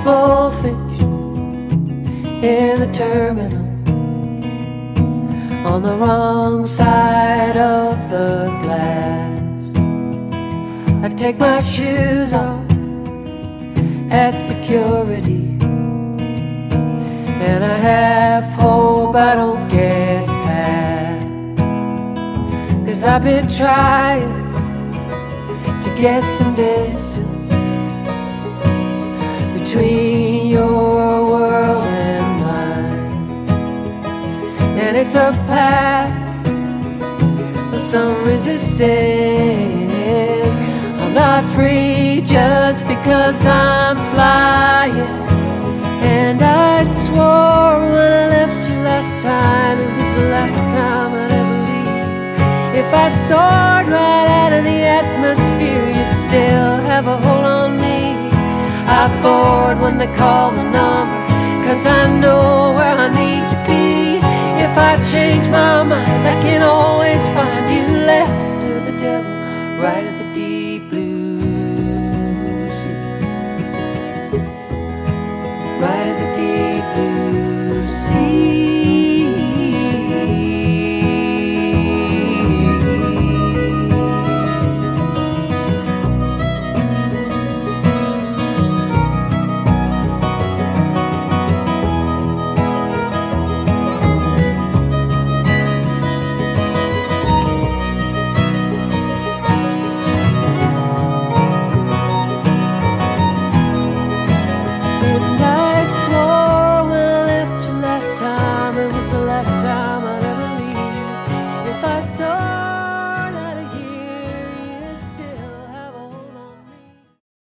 goldfish in the terminal on the wrong side of the glass. I take my shoes off at security, and I half hope I don't get past, 'cause I've been trying to get some distance between your world and mine, and it's a path of some resistance. I'm not free just because I'm flying, and I swore when I left you last time it was the last time I'd ever leave. If I soared right out of the atmosphere, you still have a hold on me. I board when they call the number, 'cause I know where I need to be. If I change my mind, I can always find you. Left of the devil, right of the